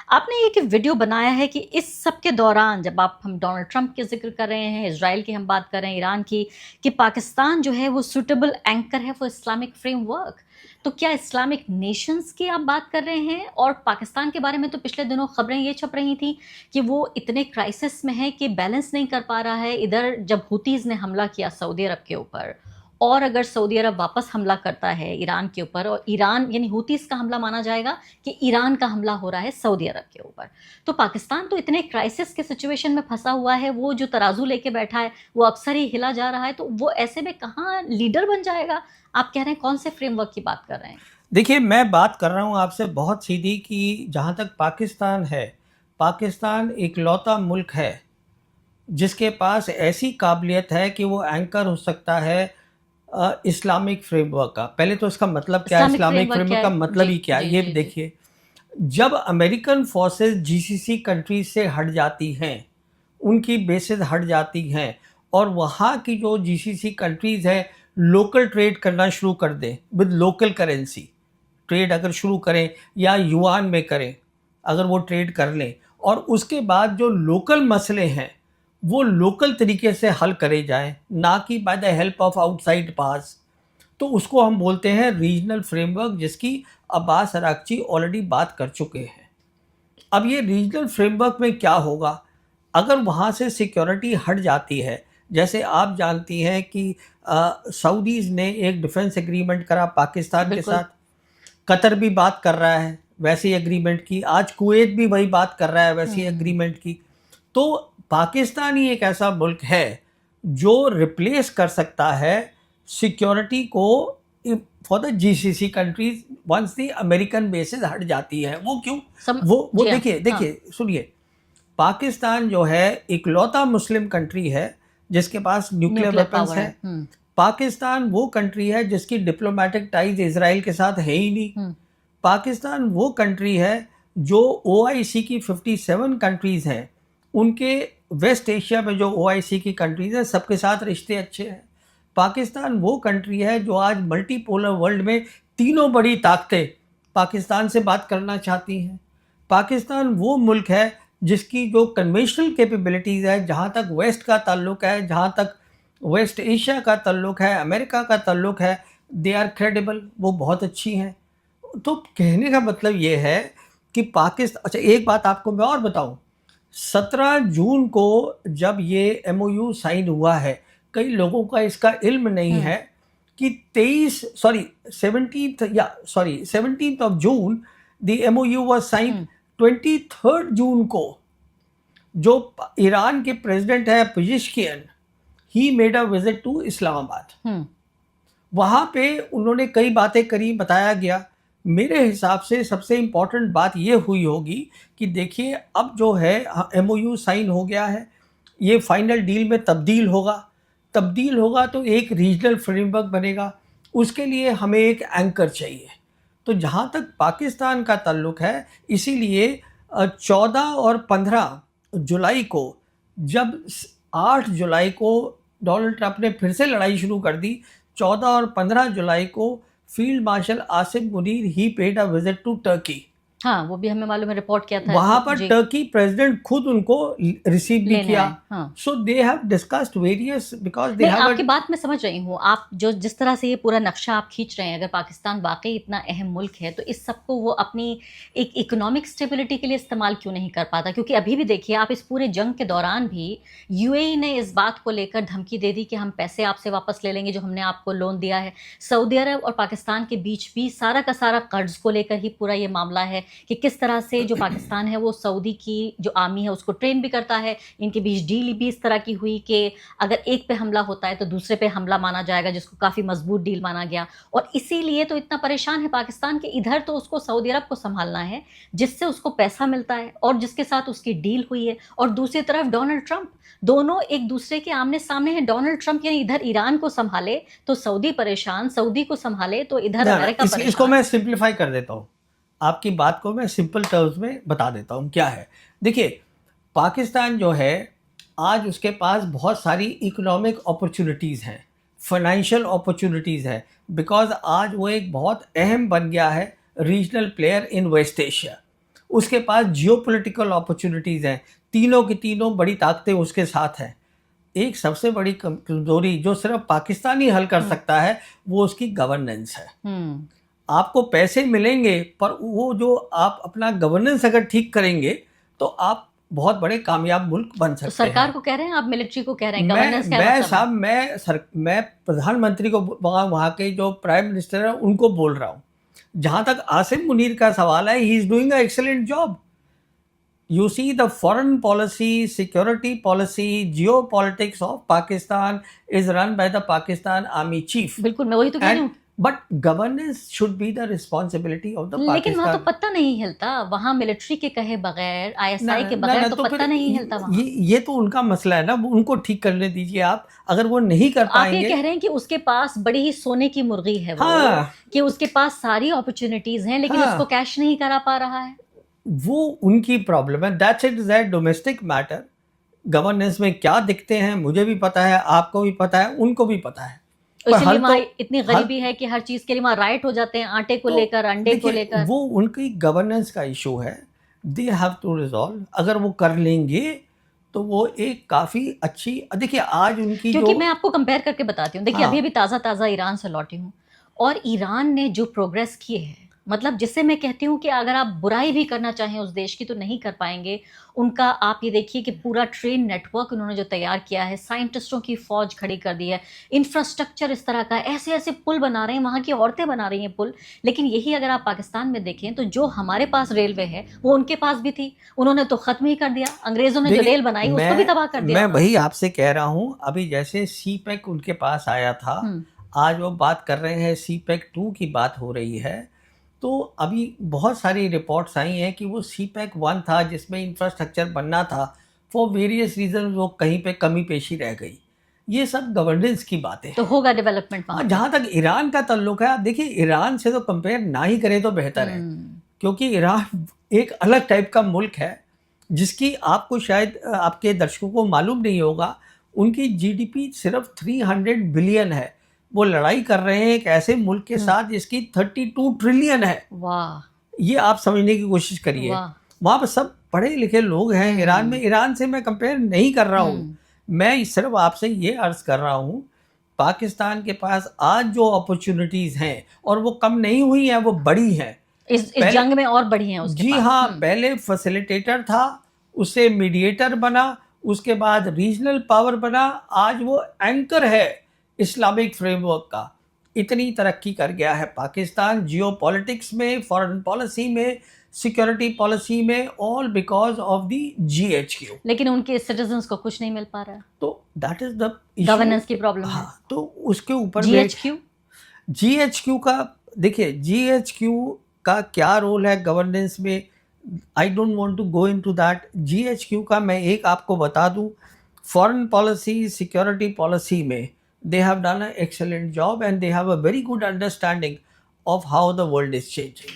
आपने एक वीडियो बनाया है कि इस सब के दौरान जब हम डोनाल्ड ट्रंप के जिक्र कर रहे हैं, इजराइल की हम बात कर रहे हैं, ईरान की, कि पाकिस्तान जो है वो सुटेबल एंकर है फॉर इस्लामिक फ्रेमवर्क। तो क्या इस्लामिक नेशंस की आप बात कर रहे हैं? और पाकिस्तान के बारे में तो पिछले दिनों खबरें ये छप रही थी कि वो इतने क्राइसिस में है कि बैलेंस नहीं कर पा रहा है। इधर जब हुतीज ने हमला किया सऊदी अरब के ऊपर, और अगर सऊदी अरब वापस हमला करता है ईरान के ऊपर, और ईरान यानी हुतीस का हमला माना जाएगा कि ईरान का हमला हो रहा है सऊदी अरब के ऊपर, तो पाकिस्तान तो इतने क्राइसिस के सिचुएशन में फंसा हुआ है, वो जो तराजू लेके बैठा है वो अक्सर ही हिला जा रहा है, तो वो ऐसे में कहाँ लीडर बन जाएगा? आप कह रहे हैं कौन से फ्रेमवर्क की बात कर रहे हैं? देखिए, मैं बात कर रहा हूँ आपसे बहुत सीधी कि जहाँ तक पाकिस्तान है, पाकिस्तान इकलौता मुल्क है जिसके पास ऐसी काबिलियत है कि वो एंकर हो सकता है इस्लामिक फ्रेमवर्क का। पहले तो इसका मतलब क्या है, इस्लामिक फ्रेमवर्क का मतलब ही क्या है, ये भी देखिए। जब अमेरिकन फोर्सेस जीसीसी कंट्रीज से हट जाती हैं, उनकी बेसेस हट जाती हैं, और वहाँ की जो जीसीसी कंट्रीज हैं लोकल ट्रेड करना शुरू कर दें विद लोकल करेंसी, ट्रेड अगर शुरू करें या युआन में करें, अगर वो ट्रेड कर लें, और उसके बाद जो लोकल मसले हैं वो लोकल तरीके से हल करे जाएं, ना कि by the help of outside pass, तो उसको हम बोलते हैं रीजनल फ्रेमवर्क, जिसकी अब्बास अरागची ऑलरेडी बात कर चुके हैं। अब ये रीजनल फ्रेमवर्क में क्या होगा अगर वहाँ से सिक्योरिटी हट जाती है? जैसे आप जानती हैं कि सऊदीज़ ने एक डिफेंस एग्रीमेंट करा पाकिस्तान के साथ, कतर भी बात कर रहा है वैसी एग्रीमेंट की, आज कुवैत भी वही बात कर रहा है वैसी एग्रीमेंट की। तो पाकिस्तान ही एक ऐसा मुल्क है जो रिप्लेस कर सकता है सिक्योरिटी को for the GCC countries once the American bases हट जाती है। वो क्यों? वो देखिए सुनिए, पाकिस्तान जो है इकलौता मुस्लिम कंट्री है जिसके पास न्यूक्लियर वेपन्स है। पाकिस्तान वो कंट्री है जिसकी डिप्लोमेटिक टाइज इजराइल के साथ है ही नहीं। पाकिस्तान वो कंट्री है जो ओआईसी की 57 कंट्रीज हैं, उनके वेस्ट एशिया में जो ओआईसी की कंट्रीज हैं सबके साथ रिश्ते अच्छे हैं। पाकिस्तान वो कंट्री है जो आज मल्टीपोलर वर्ल्ड में तीनों बड़ी ताकतें पाकिस्तान से बात करना चाहती हैं। पाकिस्तान वो मुल्क है जिसकी जो कन्वेंशनल कैपेबिलिटीज़ है, जहाँ तक वेस्ट का ताल्लुक है, जहाँ तक वेस्ट एशिया का ताल्लुक है, अमेरिका का ताल्लुक है, दे आर क्रेडिबल, वो बहुत अच्छी हैं। तो कहने का मतलब ये है कि पाकिस्तान, अच्छा एक बात आपको मैं और बताऊं, 17 जून को जब ये एमओयू साइन हुआ है, कई लोगों का इसका इल्म नहीं है कि 17th of June the MOU was sign. 23 जून को जो ईरान के प्रेसिडेंट है Pezeshkian, he made a visit to Islamabad. वहां पे उन्होंने कई बातें करी, बताया गया। मेरे हिसाब से सबसे इम्पॉर्टेंट बात ये हुई होगी कि देखिए अब जो है एमओयू साइन हो गया है, ये फाइनल डील में तब्दील होगा तो एक रीजनल फ्रेमवर्क बनेगा। उसके लिए हमें एक एंकर चाहिए। तो जहाँ तक पाकिस्तान का ताल्लुक है, इसीलिए 14 और 15 जुलाई को, जब 8 जुलाई को डोनाल्ड ट्रंप ने फिर से लड़ाई शुरू कर दी, 14 और 15 जुलाई को field marshal Asim Munir he paid a visit to Turkey. हाँ, वो भी हमें मालूम है, रिपोर्ट किया था वहां पर टर्की प्रेसिडेंट खुद उनको रिसीव भी किया। So they have discussed various, because they have. आपकी बात मैं समझ रही हूँ, आप जो जिस तरह से ये पूरा नक्शा आप खींच रहे हैं, अगर पाकिस्तान वाकई इतना अहम मुल्क है तो इस सबको वो अपनी एक इकोनॉमिक स्टेबिलिटी के लिए इस्तेमाल क्यों नहीं कर पाता? क्योंकि अभी भी देखिए, आप इस पूरे जंग के दौरान भी यूएई ने इस बात को लेकर धमकी दे दी कि हम पैसे आपसे वापस ले लेंगे जो हमने आपको लोन दिया है। सऊदी अरब और पाकिस्तान के बीच भी सारा का सारा कर्ज को लेकर ही पूरा ये मामला है कि किस तरह से जो पाकिस्तान है वो सऊदी की जो आर्मी है उसको ट्रेन भी करता है। इनके बीच डील भी इस तरह की हुई कि अगर एक पे हमला होता है तो दूसरे पे हमला माना जाएगा, जिसको काफ़ी मजबूत डील माना गया। और इसीलिए तो इतना परेशान है पाकिस्तान के, इधर तो उसको सऊदी अरब को संभालना है जिससे उसको पैसा मिलता है और जिसके साथ उसकी डील हुई है, और दूसरी तरफ डोनाल्ड ट्रंप, दोनों एक दूसरे के आमने सामने हैं। डोनाल्ड ट्रंप यानी इधर ईरान को संभाले तो सऊदी परेशान, सऊदी को संभाले तो इधर अमेरिका परेशान। इसको मैं सिंप्लीफाई कर देता हूँ, आपकी बात को मैं सिंपल टर्म्स में बता देता हूँ क्या है। देखिए, पाकिस्तान जो है आज उसके पास बहुत सारी इकोनॉमिक अपॉर्चुनिटीज़ हैं, फाइनेंशियल अपॉर्चुनिटीज़ हैं, बिकॉज आज वो एक बहुत अहम बन गया है regional player in West Asia. उसके पास जियोपॉलिटिकल अपॉर्चुनिटीज़ हैं, तीनों की तीनों बड़ी ताकतें उसके साथ हैं। एक सबसे बड़ी कमज़ोरी जो सिर्फ पाकिस्तान ही हल कर सकता है, वो उसकी गवर्नेंस है। आपको पैसे मिलेंगे, पर वो जो आप अपना गवर्नेंस अगर ठीक करेंगे, तो आप बहुत बड़े कामयाब मुल्क बन तो सकते सरकार हैं। को कह रहे हैं, आप मिलिट्री को कह रहे हैं, गवर्नेंस क्या मैं मतलब है? साहब मैं प्रधानमंत्री को, वहाँ के जो प्राइम मिनिस्टर हैं उनको बोल रहा हूँ। जहाँ तक आसिम मुनीर का सवाल है, he is doing a excellent job. You see, the foreign policy, security policy, geopolitics of Pakistan is run by the Pakistan Army Chief. बिल्कुल, मैं वही तो कह रही And हूँ। but governance should be the responsibility of the लेकिन वहाँ तो Pakistan. पत्ता नहीं हिलता, वहाँ मिलिट्री के कहे बगैर, ना आईएसआई के ना बगैर ना तो तो पत्ता फिर नहीं हिलता वहाँ। ये तो उनका मसला है ना, वो उनको ठीक करने दीजिए आप। अगर वो नहीं कर आप ये पाएंगे, कह रहे हैं कि उसके पास बड़ी ही सोने की मुर्गी है वो, हाँ कि उसके पास सारी अपॉर्चुनिटीज हैं, लेकिन हाँ, उसको कैश नहीं करा पा रहा है। वो उनकी प्रॉब्लम है। That's it, that domestic matter. Governance में क्या दिखते हैं मुझे भी पता है, आपको भी पता है, उनको भी पता है। तो पर इसीलिए हल वहाँ तो इतनी हल गरीबी है कि हर चीज के लिए वहाँ राइट हो जाते हैं, आटे को तो लेकर, अंडे को देखिए, लेकर। वो उनकी गवर्नेंस का इशू है। They have to resolve. अगर वो कर लेंगे तो वो एक काफ़ी अच्छी, देखिए आज उनकी क्योंकि जो, मैं आपको कंपेयर करके बताती हूँ, देखिए हाँ अभी अभी ताज़ा ताज़ा ईरान से लौटी हूँ, और ईरान ने जो प्रोग्रेस किए है, मतलब जिससे मैं कहती हूँ कि अगर आप बुराई भी करना चाहें उस देश की तो नहीं कर पाएंगे। उनका आप ये देखिए कि पूरा ट्रेन नेटवर्क उन्होंने जो तैयार किया है, साइंटिस्टों की फौज खड़ी कर दी है, इंफ्रास्ट्रक्चर इस तरह का, ऐसे ऐसे पुल बना रहे हैं, वहाँ की औरतें बना रही हैं पुल। लेकिन यही अगर आप पाकिस्तान में देखें तो जो हमारे पास रेलवे है वो उनके पास भी थी, उन्होंने तो खत्म ही कर दिया। अंग्रेजों ने जो देखिए रेल बनाई उसको भी तबाह कर दिया मैं उन्होंने। वही आपसे कह रहा हूँ। अभी जैसे सी पैक उनके पास आया था, हम्म। आज वो बात कर रहे हैं, सी पैक 2 की बात हो रही है। तो अभी बहुत सारी रिपोर्ट्स आई हैं कि वो सी पैक 1 था जिसमें इंफ्रास्ट्रक्चर बनना था, फॉर वेरियस रीजन वो कहीं पे कमी पेशी रह गई। ये सब गवर्नेंस की बातें तो हैं। होगा डेवलपमेंट वहाँ पे। जहाँ तक ईरान का ताल्लुक है, आप देखिए ईरान से तो कंपेयर ना ही करें तो बेहतर है, क्योंकि ईरान एक अलग टाइप का मुल्क है जिसकी आपको शायद आपके दर्शकों को मालूम नहीं होगा। उनकी जीडीपी सिर्फ 300 बिलियन है। वो लड़ाई कर रहे हैं एक ऐसे मुल्क के साथ जिसकी 32 ट्रिलियन है। वाह ये आप समझने की कोशिश करिए। वाह। वहाँ पर सब पढ़े लिखे लोग हैं ईरान में। ईरान से मैं कंपेयर नहीं कर रहा हूँ, मैं सिर्फ आपसे ये अर्ज कर रहा हूँ, पाकिस्तान के पास आज जो अपॉर्चुनिटीज़ हैं, और वो कम नहीं हुई हैं, वो बड़ी हैं। इस जंग में और बढ़ी हैं उसके जी पास। हाँ, पहले फैसिलिटेटर था, उससे मीडिएटर बना, उसके बाद रीजनल पावर बना, आज वो एंकर है इस्लामिक फ्रेमवर्क का। इतनी तरक्की कर गया है पाकिस्तान, जियो पॉलिटिक्स में, फॉरेन पॉलिसी में, सिक्योरिटी पॉलिसी में, all because of the GHQ। लेकिन उनके सिटीजन्स को कुछ नहीं मिल पा रहा है, तो दैट इज द गवर्नेंस की प्रॉब्लम है। हाँ, तो उसके ऊपर GHQ GHQ का देखिए, GHQ का क्या रोल है गवर्नेंस में, I don't want to go into that. GHQ का मैं एक आपको बता दूं, फॉरेन पॉलिसी, सिक्योरिटी पॉलिसी में they have done an excellent job and they have a very good understanding of how the world is changing.